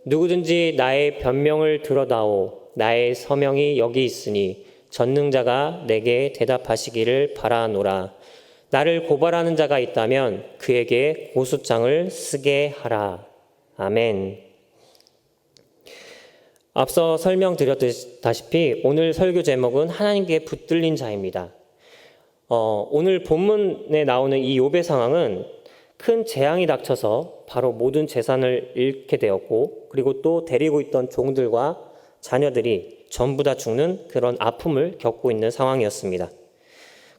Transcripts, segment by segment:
누구든지 나의 변명을 들어다오. 나의 서명이 여기 있으니 전능자가 내게 대답하시기를 바라노라. 나를 고발하는 자가 있다면 그에게 고소장을 쓰게 하라. 아멘. 앞서 설명드렸다시피 오늘 설교 제목은 하나님께 붙들린 자입니다. 오늘 본문에 나오는 이 욥의 상황은 큰 재앙이 닥쳐서 바로 모든 재산을 잃게 되었고, 그리고 또 데리고 있던 종들과 자녀들이 전부 다 죽는 그런 아픔을 겪고 있는 상황이었습니다.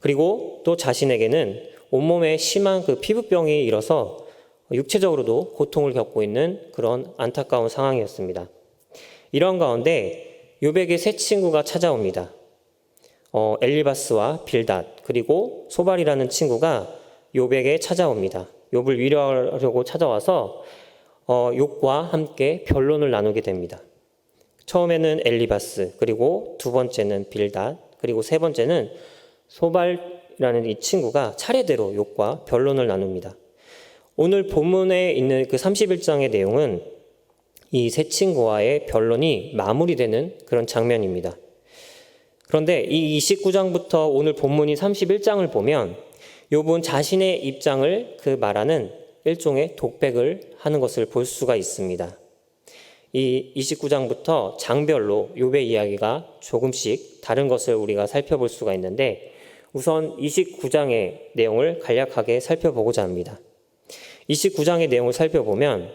그리고 또 자신에게는 온몸에 심한 그 피부병이 일어서 육체적으로도 고통을 겪고 있는 그런 안타까운 상황이었습니다. 이런 가운데 욥에게 세 친구가 찾아옵니다. 엘리바스와 빌닷, 그리고 소발이라는 친구가 욥에게 찾아옵니다. 욥을 위로하려고 찾아와서 욥과 함께 변론을 나누게 됩니다. 처음에는 엘리바스, 그리고 두 번째는 빌닷, 그리고 세 번째는 소발이라는 이 친구가 차례대로 욥과 변론을 나눕니다. 오늘 본문에 있는 그 31장의 내용은 이 세 친구와의 변론이 마무리되는 그런 장면입니다. 그런데 이 29장부터 오늘 본문이 31장을 보면 욥은 자신의 입장을 그 말하는 일종의 독백을 하는 것을 볼 수가 있습니다. 이 29장부터 장별로 욥의 이야기가 조금씩 다른 것을 우리가 살펴볼 수가 있는데, 우선 29장의 내용을 간략하게 살펴보고자 합니다. 29장의 내용을 살펴보면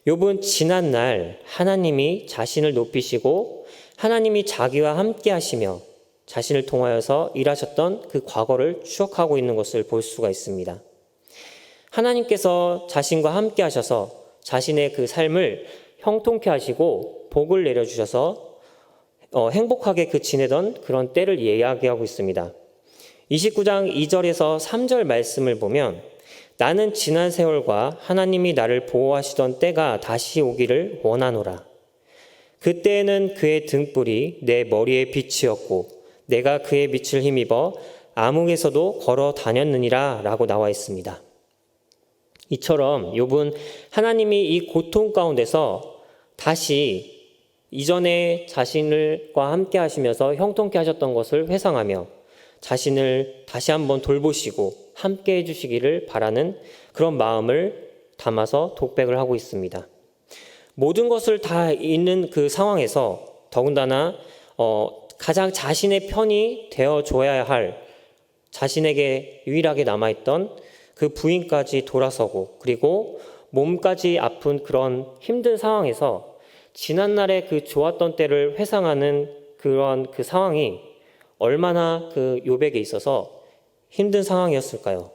욥은 지난날 하나님이 자신을 높이시고 하나님이 자기와 함께 하시며 자신을 통하여서 일하셨던 그 과거를 추억하고 있는 것을 볼 수가 있습니다. 하나님께서 자신과 함께 하셔서 자신의 그 삶을 형통케 하시고 복을 내려주셔서 행복하게 지내던 그런 때를 이야기하고 있습니다. 29장 2절에서 3절 말씀을 보면 나는 지난 세월과 하나님이 나를 보호하시던 때가 다시 오기를 원하노라. 그때에는 그의 등불이 내 머리에 빛이었고 내가 그의 빛을 힘입어 암흑에서도 걸어 다녔느니라 라고 나와 있습니다. 이처럼 욥은 하나님이 이 고통 가운데서 다시 이전에 자신과 함께 하시면서 형통케 하셨던 것을 회상하며 자신을 다시 한번 돌보시고 함께 해주시기를 바라는 그런 마음을 담아서 독백을 하고 있습니다. 모든 것을 다 있는 그 상황에서 더군다나 가장 자신의 편이 되어줘야 할 자신에게 유일하게 남아있던 그 부인까지 돌아서고, 그리고 몸까지 아픈 그런 힘든 상황에서 지난날의 그 좋았던 때를 회상하는 그런 그 상황이 얼마나 그 욥에게 있어서 힘든 상황이었을까요?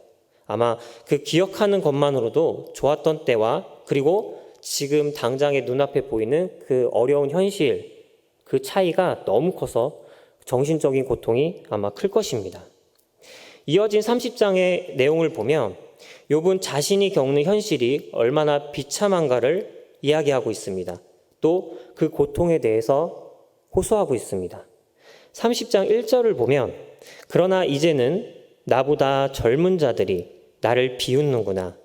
아마 그 기억하는 것만으로도 좋았던 때와 그리고 지금 당장의 눈앞에 보이는 그 어려운 현실, 그 차이가 너무 커서 정신적인 고통이 아마 클 것입니다. 이어진 30장의 내용을 보면 욥은 자신이 겪는 현실이 얼마나 비참한가를 이야기하고 있습니다. 또 그 고통에 대해서 호소하고 있습니다. 30장 1절을 보면 그러나 이제는 나보다 젊은 자들이 나를 비웃는구나.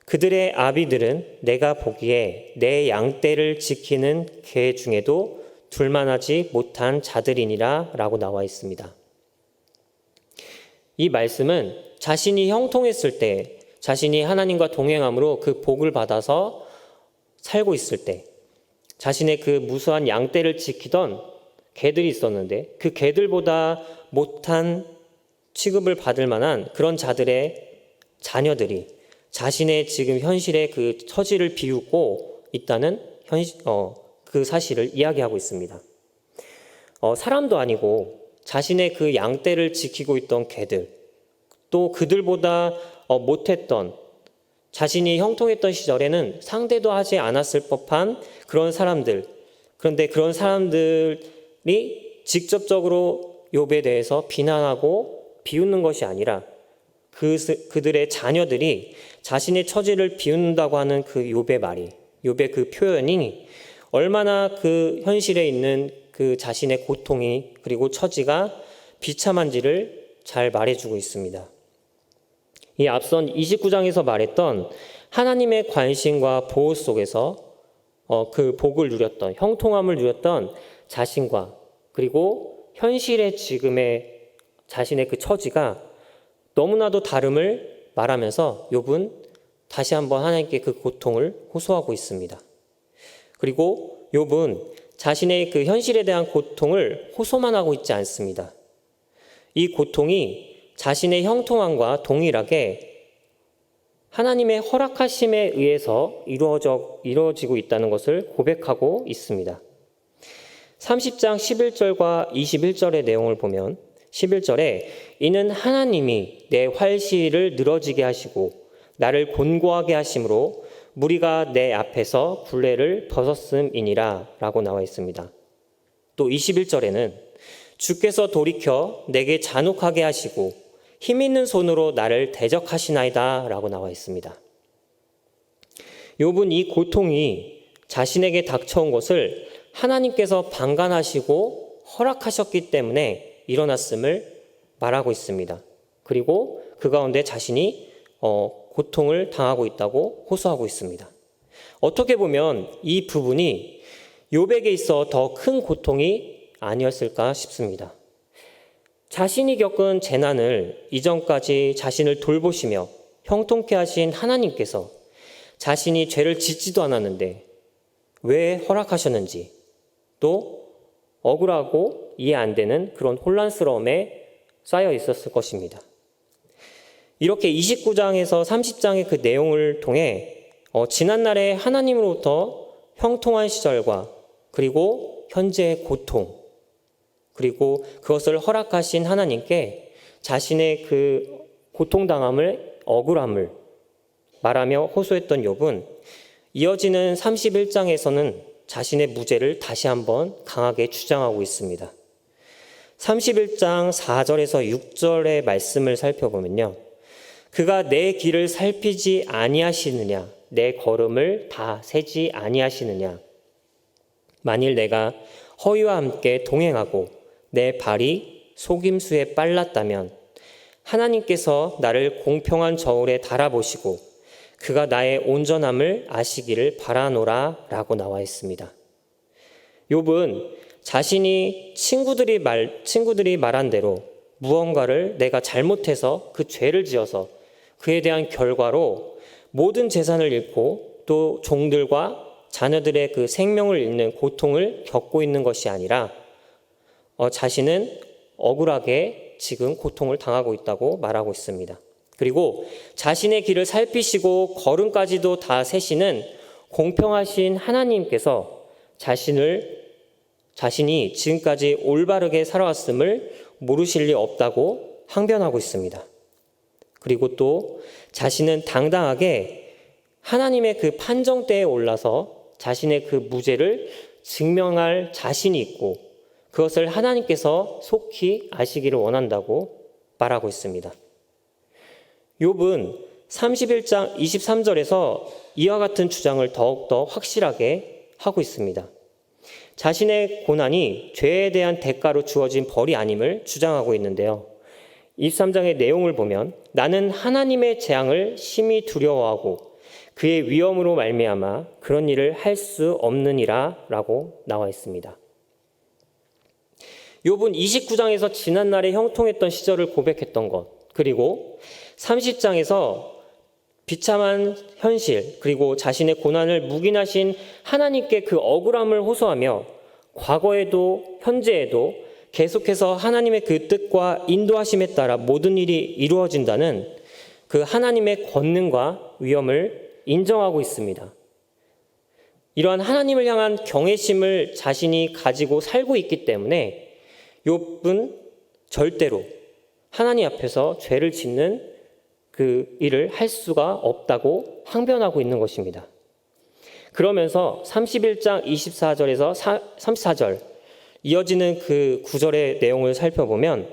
그들의 아비들은 내가 보기에 내 양떼를 지키는 개 중에도 둘만하지 못한 자들이니라 라고 나와 있습니다. 이 말씀은 자신이 형통했을 때, 자신이 하나님과 동행함으로 그 복을 받아서 살고 있을 때, 자신의 그 무수한 양떼를 지키던 개들이 있었는데 그 개들보다 못한 취급을 받을 만한 그런 자들의 자녀들이 자신의 지금 현실의 그 처지를 비웃고 있다는 그 사실을 이야기하고 있습니다. 사람도 아니고 자신의 그 양떼를 지키고 있던 개들, 또 그들보다 못했던, 자신이 형통했던 시절에는 상대도 하지 않았을 법한 그런 사람들, 그런데 그런 사람들이 직접적으로 욥에 대해서 비난하고 비웃는 것이 아니라 그들의 자녀들이 자신의 처지를 비웃는다고 하는 그 욥의 말이, 욥의 그 표현이 얼마나 그 현실에 있는 그 자신의 고통이 그리고 처지가 비참한지를 잘 말해주고 있습니다. 이 앞선 29장에서 말했던 하나님의 관심과 보호 속에서 그 복을 누렸던, 형통함을 누렸던 자신과 그리고 현실의 지금의 자신의 그 처지가 너무나도 다름을 말하면서 욥은 다시 한번 하나님께 그 고통을 호소하고 있습니다. 그리고 욥은 자신의 그 현실에 대한 고통을 호소만 하고 있지 않습니다. 이 고통이 자신의 형통함과 동일하게 하나님의 허락하심에 의해서 이루어지고 있다는 것을 고백하고 있습니다. 30장 11절과 21절의 내용을 보면 11절에 이는 하나님이 내 활시를 늘어지게 하시고 나를 곤고하게 하심으로 무리가 내 앞에서 굴레를 벗었음이니라 라고 나와 있습니다. 또 21절에는 주께서 돌이켜 내게 잔혹하게 하시고 힘 있는 손으로 나를 대적하시나이다 라고 나와 있습니다. 욥은 이 고통이 자신에게 닥쳐온 것을 하나님께서 방관하시고 허락하셨기 때문에 일어났음을 말하고 있습니다. 그리고 그 가운데 자신이 고통을 당하고 있다고 호소하고 있습니다. 어떻게 보면 이 부분이 욥에게 있어 더 큰 고통이 아니었을까 싶습니다. 자신이 겪은 재난을 이전까지 자신을 돌보시며 형통케 하신 하나님께서 자신이 죄를 짓지도 않았는데 왜 허락하셨는지 또 억울하고 이해 안 되는 그런 혼란스러움에 쌓여 있었을 것입니다. 이렇게 29장에서 30장의 그 내용을 통해 지난날에 하나님으로부터 형통한 시절과 그리고 현재의 고통 그리고 그것을 허락하신 하나님께 자신의 그 고통당함을 억울함을 말하며 호소했던 욥은 이어지는 31장에서는 자신의 무죄를 다시 한번 강하게 주장하고 있습니다. 31장 4절에서 6절의 말씀을 살펴보면요. 그가 내 길을 살피지 아니하시느냐 내 걸음을 다 세지 아니하시느냐 만일 내가 허위와 함께 동행하고 내 발이 속임수에 빨랐다면 하나님께서 나를 공평한 저울에 달아보시고 그가 나의 온전함을 아시기를 바라노라 라고 나와 있습니다. 욥은 자신이 친구들이 말한 대로 무언가를 내가 잘못해서 그 죄를 지어서 그에 대한 결과로 모든 재산을 잃고 또 종들과 자녀들의 그 생명을 잃는 고통을 겪고 있는 것이 아니라 자신은 억울하게 지금 고통을 당하고 있다고 말하고 있습니다. 그리고 자신의 길을 살피시고 걸음까지도 다 세시는 공평하신 하나님께서 자신이 지금까지 올바르게 살아왔음을 모르실 리 없다고 항변하고 있습니다. 그리고 또 자신은 당당하게 하나님의 그 판정대에 올라서 자신의 그 무죄를 증명할 자신이 있고 그것을 하나님께서 속히 아시기를 원한다고 말하고 있습니다. 욥은 31장 23절에서 이와 같은 주장을 더욱더 확실하게 하고 있습니다. 자신의 고난이 죄에 대한 대가로 주어진 벌이 아님을 주장하고 있는데요. 23장의 내용을 보면 나는 하나님의 재앙을 심히 두려워하고 그의 위엄으로 말미암아 그런 일을 할 수 없느니라 라고 나와 있습니다. 욥은 29장에서 지난날에 형통했던 시절을 고백했던 것 그리고 30장에서 비참한 현실 그리고 자신의 고난을 묵인하신 하나님께 그 억울함을 호소하며 과거에도 현재에도 계속해서 하나님의 그 뜻과 인도하심에 따라 모든 일이 이루어진다는 그 하나님의 권능과 위엄을 인정하고 있습니다. 이러한 하나님을 향한 경외심을 자신이 가지고 살고 있기 때문에 욥은 절대로 하나님 앞에서 죄를 짓는 그 일을 할 수가 없다고 항변하고 있는 것입니다. 그러면서 31장 24절에서 34절 이어지는 그 구절의 내용을 살펴보면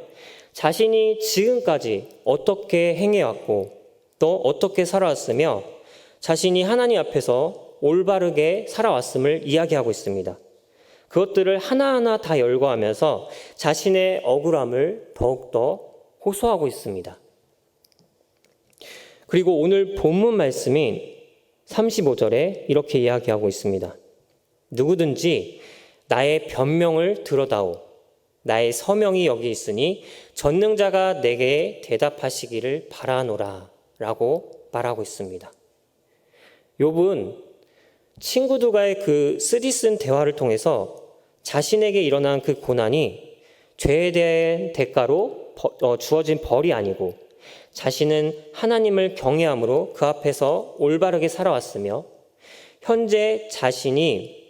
자신이 지금까지 어떻게 행해왔고 또 어떻게 살아왔으며 자신이 하나님 앞에서 올바르게 살아왔음을 이야기하고 있습니다. 그것들을 하나하나 다 열거하면서 자신의 억울함을 더욱더 호소하고 있습니다. 그리고 오늘 본문 말씀인 35절에 이렇게 이야기하고 있습니다. 누구든지 나의 변명을 들어다오. 나의 서명이 여기 있으니 전능자가 내게 대답하시기를 바라노라 라고 말하고 있습니다. 욥은 친구들과의 그 쓰디쓴 대화를 통해서 자신에게 일어난 그 고난이 죄에 대한 대가로 주어진 벌이 아니고 자신은 하나님을 경외함으로 그 앞에서 올바르게 살아왔으며 현재 자신이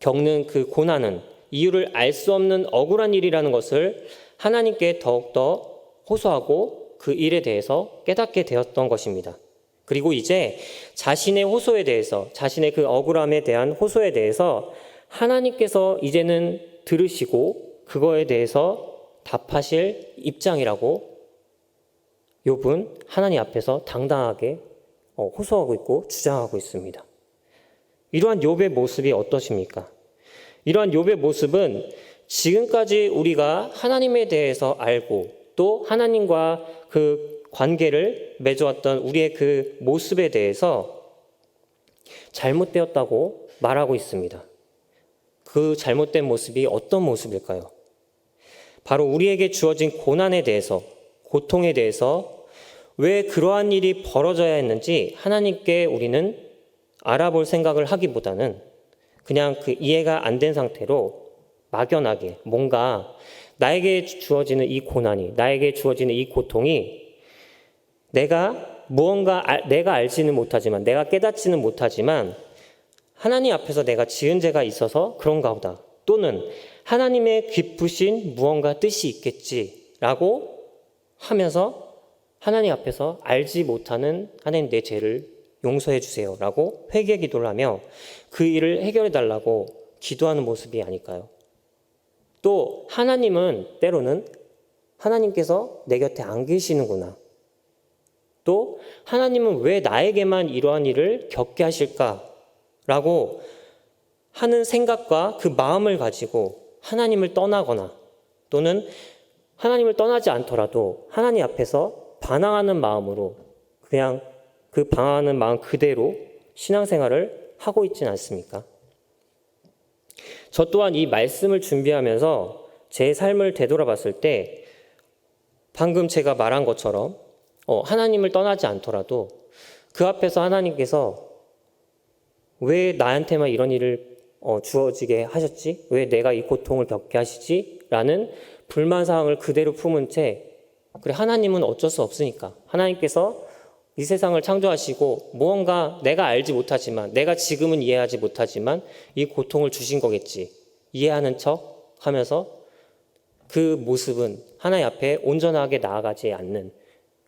겪는 그 고난은 이유를 알 수 없는 억울한 일이라는 것을 하나님께 더욱더 호소하고 그 일에 대해서 깨닫게 되었던 것입니다. 그리고 이제 자신의 호소에 대해서, 자신의 그 억울함에 대한 호소에 대해서 하나님께서 이제는 들으시고 그거에 대해서 답하실 입장이라고 욥은 하나님 앞에서 당당하게 호소하고 있고 주장하고 있습니다. 이러한 욥의 모습이 어떠십니까? 이러한 욥의 모습은 지금까지 우리가 하나님에 대해서 알고 또 하나님과 그 관계를 맺어왔던 우리의 그 모습에 대해서 잘못되었다고 말하고 있습니다. 그 잘못된 모습이 어떤 모습일까요? 바로 우리에게 주어진 고난에 대해서, 고통에 대해서 왜 그러한 일이 벌어져야 했는지 하나님께 우리는 알아볼 생각을 하기보다는 그냥 그 이해가 안 된 상태로 막연하게 뭔가 나에게 주어지는 이 고난이, 나에게 주어지는 이 고통이 내가 알지는 못하지만, 내가 깨닫지는 못하지만 하나님 앞에서 내가 지은 죄가 있어서 그런가 보다. 또는 하나님의 깊으신 무언가 뜻이 있겠지라고 하면서 하나님 앞에서 알지 못하는 하나님 내 죄를 용서해 주세요라고 회개 기도를 하며 그 일을 해결해 달라고 기도하는 모습이 아닐까요? 또 하나님은 때로는 하나님께서 내 곁에 안 계시는구나. 또 하나님은 왜 나에게만 이러한 일을 겪게 하실까라고 하는 생각과 그 마음을 가지고 하나님을 떠나거나 또는 하나님을 떠나지 않더라도 하나님 앞에서 반항하는 마음으로 그냥 그 방황하는 마음 그대로 신앙생활을 하고 있지는 않습니까? 저 또한 이 말씀을 준비하면서 제 삶을 되돌아봤을 때 방금 제가 말한 것처럼 하나님을 떠나지 않더라도 그 앞에서 하나님께서 왜 나한테만 이런 일을 주어지게 하셨지? 왜 내가 이 고통을 겪게 하시지? 라는 불만사항을 그대로 품은 채 그래 하나님은 어쩔 수 없으니까 하나님께서 이 세상을 창조하시고 무언가 내가 알지 못하지만 내가 지금은 이해하지 못하지만 이 고통을 주신 거겠지 이해하는 척 하면서 그 모습은 하나님 앞에 온전하게 나아가지 않는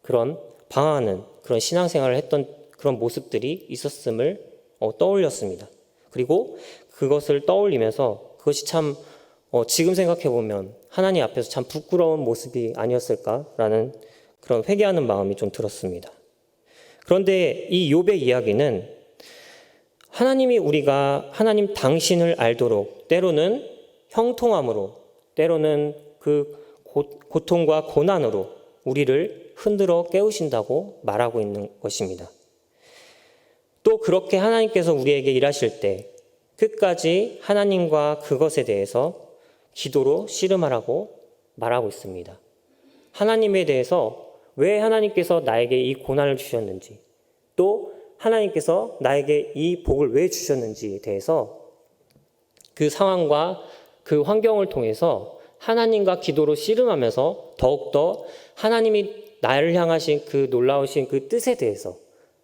그런 방황하는 그런 신앙생활을 했던 그런 모습들이 있었음을 떠올렸습니다. 그리고 그것을 떠올리면서 그것이 참 지금 생각해보면 하나님 앞에서 참 부끄러운 모습이 아니었을까라는 그런 회개하는 마음이 좀 들었습니다. 그런데 이 욥의 이야기는 하나님이 우리가 하나님 당신을 알도록 때로는 형통함으로 때로는 그 고통과 고난으로 우리를 흔들어 깨우신다고 말하고 있는 것입니다. 또 그렇게 하나님께서 우리에게 일하실 때 끝까지 하나님과 그것에 대해서 기도로 씨름하라고 말하고 있습니다. 하나님에 대해서 왜 하나님께서 나에게 이 고난을 주셨는지 또 하나님께서 나에게 이 복을 왜 주셨는지에 대해서 그 상황과 그 환경을 통해서 하나님과 기도로 씨름하면서 더욱더 하나님이 나를 향하신 그 놀라우신 그 뜻에 대해서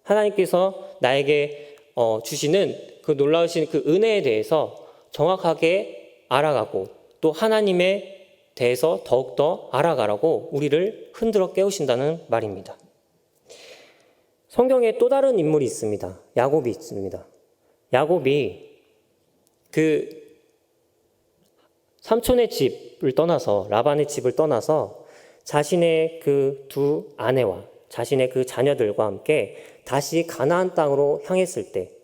하나님께서 나에게 주시는 그 놀라우신 그 은혜에 대해서 정확하게 알아가고 또 하나님에 대해서 더욱더 알아가라고 우리를 흔들어 깨우신다는 말입니다. 성경에 또 다른 인물이 있습니다. 야곱이 있습니다. 야곱이 그 삼촌의 집을 떠나서 라반의 집을 떠나서 자신의 그 두 아내와 자신의 그 자녀들과 함께 다시 가나안 땅으로 향했을 때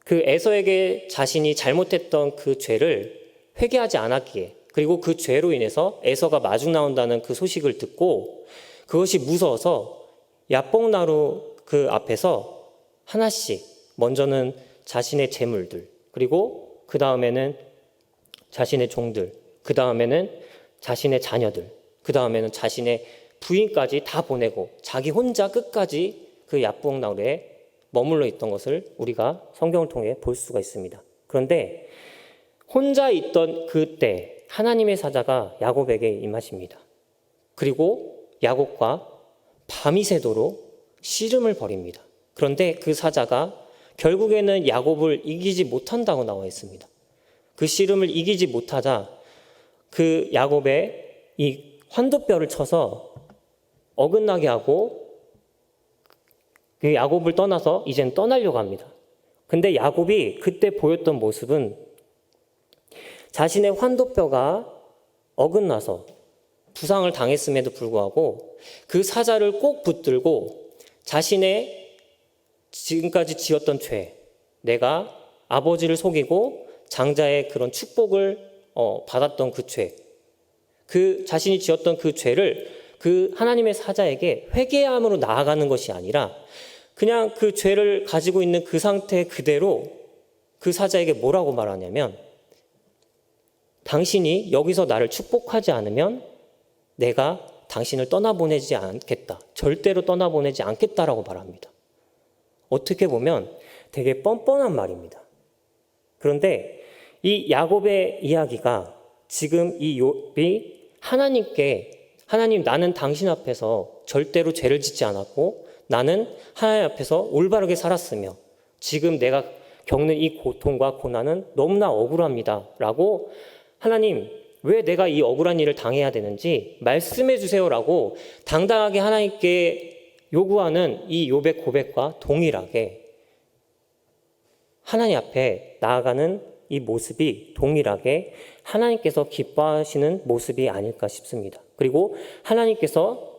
그 에서에게 자신이 잘못했던 그 죄를 회개하지 않았기에 그리고 그 죄로 인해서 에서가 마중 나온다는 그 소식을 듣고 그것이 무서워서 야뽕나루 그 앞에서 하나씩 먼저는 자신의 재물들 그리고 그 다음에는 자신의 종들, 그 다음에는 자신의 자녀들, 그 다음에는 자신의 부인까지 다 보내고 자기 혼자 끝까지 그 야부엉 나루에 머물러 있던 것을 우리가 성경을 통해 볼 수가 있습니다. 그런데 혼자 있던 그때 하나님의 사자가 야곱에게 임하십니다. 그리고 야곱과 밤이 새도록 씨름을 벌입니다. 그런데 그 사자가 결국에는 야곱을 이기지 못한다고 나와 있습니다. 그 씨름을 이기지 못하자 그 야곱의 이 환도뼈를 쳐서 어긋나게 하고 그 야곱을 떠나서 이젠 떠나려고 합니다. 근데 야곱이 그때 보였던 모습은 자신의 환도뼈가 어긋나서 부상을 당했음에도 불구하고 그 사자를 꼭 붙들고 자신의 지금까지 지었던 죄, 내가 아버지를 속이고 장자의 그런 축복을 받았던 그 죄, 그 자신이 지었던 그 죄를 그 하나님의 사자에게 회개함으로 나아가는 것이 아니라 그냥 그 죄를 가지고 있는 그 상태 그대로 그 사자에게 뭐라고 말하냐면 당신이 여기서 나를 축복하지 않으면 내가 당신을 떠나보내지 않겠다. 절대로 떠나보내지 않겠다라고 말합니다. 어떻게 보면 되게 뻔뻔한 말입니다. 그런데 이 야곱의 이야기가 지금 이 욥이 하나님께 하나님 나는 당신 앞에서 절대로 죄를 짓지 않았고 나는 하나님 앞에서 올바르게 살았으며 지금 내가 겪는 이 고통과 고난은 너무나 억울합니다. 라고 하나님 왜 내가 이 억울한 일을 당해야 되는지 말씀해 주세요라고 당당하게 하나님께 요구하는 이 욥의 고백과 동일하게 하나님 앞에 나아가는 이 모습이 동일하게 하나님께서 기뻐하시는 모습이 아닐까 싶습니다. 그리고 하나님께서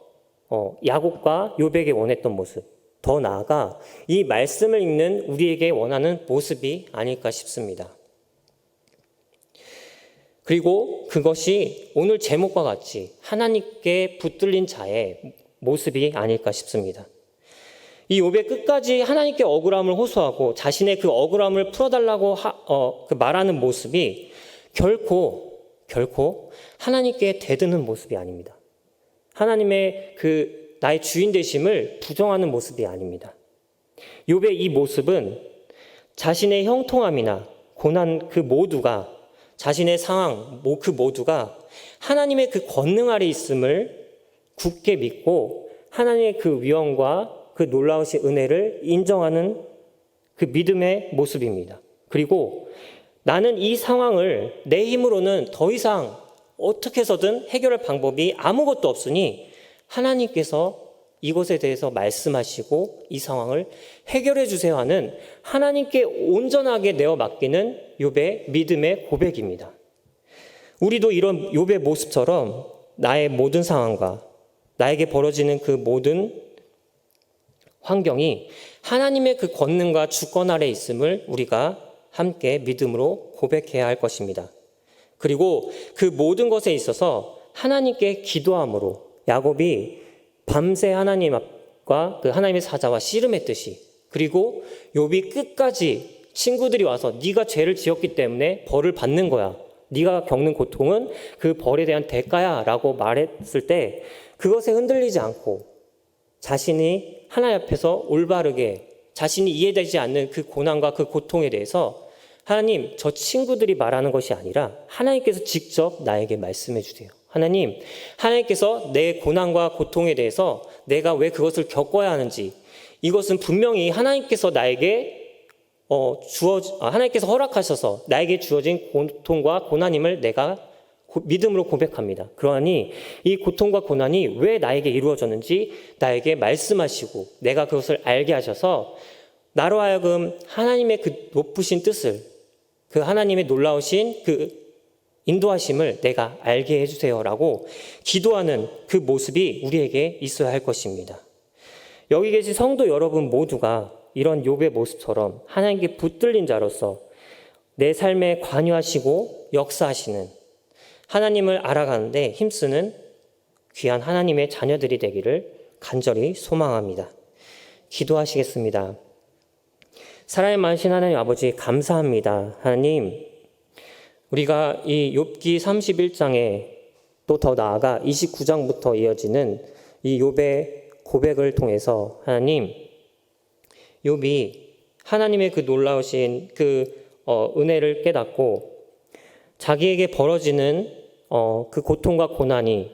야곱과 욥에게 원했던 모습, 더 나아가 이 말씀을 읽는 우리에게 원하는 모습이 아닐까 싶습니다. 그리고 그것이 오늘 제목과 같이 하나님께 붙들린 자의 모습이 아닐까 싶습니다. 이 욥의 끝까지 하나님께 억울함을 호소하고 자신의 그 억울함을 풀어달라고 말하는 모습이 결코 하나님께 대드는 모습이 아닙니다. 하나님의 그 나의 주인 되심을 부정하는 모습이 아닙니다. 욥의 이 모습은 자신의 형통함이나 고난 그 모두가 자신의 상황 그 모두가 하나님의 그 권능 아래 있음을 굳게 믿고 하나님의 그 위엄과 그 놀라우신 은혜를 인정하는 그 믿음의 모습입니다. 그리고 나는 이 상황을 내 힘으로는 더 이상 어떻게 해서든 해결할 방법이 아무것도 없으니 하나님께서 이것에 대해서 말씀하시고 이 상황을 해결해 주세요 하는 하나님께 온전하게 내어 맡기는 욥의 믿음의 고백입니다. 우리도 이런 욥의 모습처럼 나의 모든 상황과 나에게 벌어지는 그 모든 환경이 하나님의 그 권능과 주권 아래 있음을 우리가 함께 믿음으로 고백해야 할 것입니다. 그리고 그 모든 것에 있어서 하나님께 기도함으로 야곱이 밤새 하나님 앞과 그 하나님의 사자와 씨름했듯이 그리고 욥이 끝까지 친구들이 와서 네가 죄를 지었기 때문에 벌을 받는 거야. 네가 겪는 고통은 그 벌에 대한 대가야 라고 말했을 때 그것에 흔들리지 않고 자신이 하나님 앞에서 올바르게 자신이 이해되지 않는 그 고난과 그 고통에 대해서 하나님 저 친구들이 말하는 것이 아니라 하나님께서 직접 나에게 말씀해 주세요. 하나님께서 내 고난과 고통에 대해서 내가 왜 그것을 겪어야 하는지 이것은 분명히 하나님께서 나에게 하나님께서 허락하셔서 나에게 주어진 고통과 고난임을 내가 믿음으로 고백합니다. 그러니 이 고통과 고난이 왜 나에게 이루어졌는지 나에게 말씀하시고 내가 그것을 알게 하셔서 나로 하여금 하나님의 그 높으신 뜻을 그 하나님의 놀라우신 그 인도하심을 내가 알게 해주세요라고 기도하는 그 모습이 우리에게 있어야 할 것입니다. 여기 계신 성도 여러분 모두가 이런 욥의 모습처럼 하나님께 붙들린 자로서 내 삶에 관여하시고 역사하시는 하나님을 알아가는데 힘쓰는 귀한 하나님의 자녀들이 되기를 간절히 소망합니다. 기도하시겠습니다. 사랑이 많으신 하나님 아버지 감사합니다. 하나님, 우리가 이 욥기 31장에 또 더 나아가 29장부터 이어지는 이 욥의 고백을 통해서 하나님, 욥이 하나님의 그 놀라우신 은혜를 깨닫고 자기에게 벌어지는 그 고통과 고난이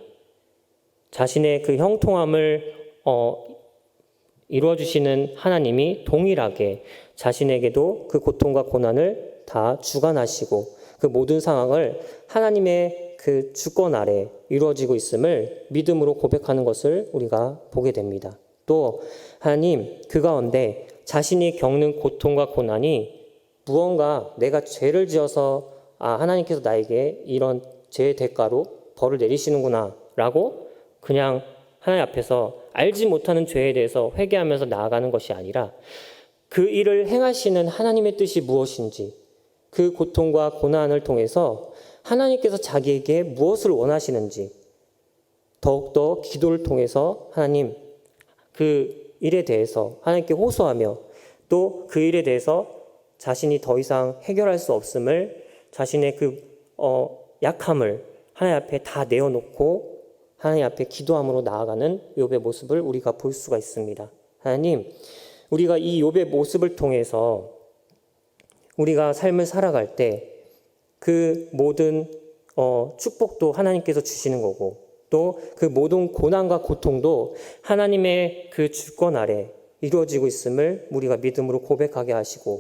자신의 그 형통함을 이루어주시는 하나님이 동일하게 자신에게도 그 고통과 고난을 다 주관하시고 그 모든 상황을 하나님의 그 주권 아래 이루어지고 있음을 믿음으로 고백하는 것을 우리가 보게 됩니다. 또 하나님, 그 가운데 자신이 겪는 고통과 고난이 무언가 내가 죄를 지어서 하나님께서 나에게 이런 죄의 대가로 벌을 내리시는구나 라고 그냥 하나님 앞에서 알지 못하는 죄에 대해서 회개하면서 나아가는 것이 아니라 그 일을 행하시는 하나님의 뜻이 무엇인지, 그 고통과 고난을 통해서 하나님께서 자기에게 무엇을 원하시는지 더욱더 기도를 통해서 하나님, 그 일에 대해서 하나님께 호소하며 또 그 일에 대해서 자신이 더 이상 해결할 수 없음을, 자신의 그 약함을 하나님 앞에 다 내어놓고 하나님 앞에 기도함으로 나아가는 욥의 모습을 우리가 볼 수가 있습니다. 하나님, 우리가 이 욥의 모습을 통해서 우리가 삶을 살아갈 때 그 모든 축복도 하나님께서 주시는 거고 또 그 모든 고난과 고통도 하나님의 그 주권 아래 이루어지고 있음을 우리가 믿음으로 고백하게 하시고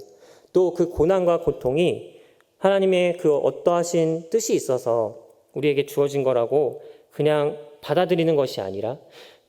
또 그 고난과 고통이 하나님의 그 어떠하신 뜻이 있어서 우리에게 주어진 거라고 그냥 받아들이는 것이 아니라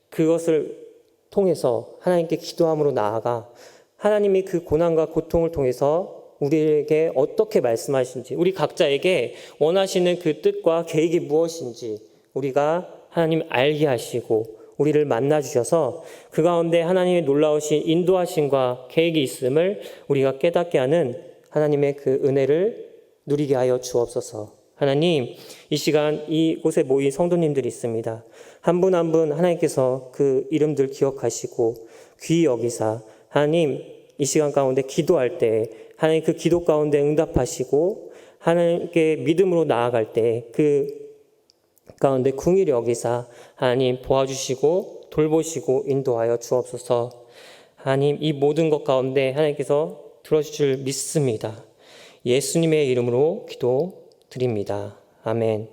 그것을 통해서 하나님께 기도함으로 나아가 하나님이 그 고난과 고통을 통해서 우리에게 어떻게 말씀하신지, 우리 각자에게 원하시는 그 뜻과 계획이 무엇인지 우리가 하나님 알게 하시고 우리를 만나 주셔서 그 가운데 하나님의 놀라우신 인도하심과 계획이 있음을 우리가 깨닫게 하는 하나님의 그 은혜를 누리게 하여 주옵소서. 하나님, 이 시간 이곳에 모인 성도님들이 있습니다. 한 분 한 분 하나님께서 그 이름들 기억하시고 귀히 여기사 하나님, 이 시간 가운데 기도할 때 하나님 그 기도 가운데 응답하시고 하나님께 믿음으로 나아갈 때 그 가운데 긍휼히 여기사 하나님 도와주시고 돌보시고 인도하여 주옵소서. 하나님, 이 모든 것 가운데 하나님께서 들어주실 줄 믿습니다. 예수님의 이름으로 기도드립니다. 아멘.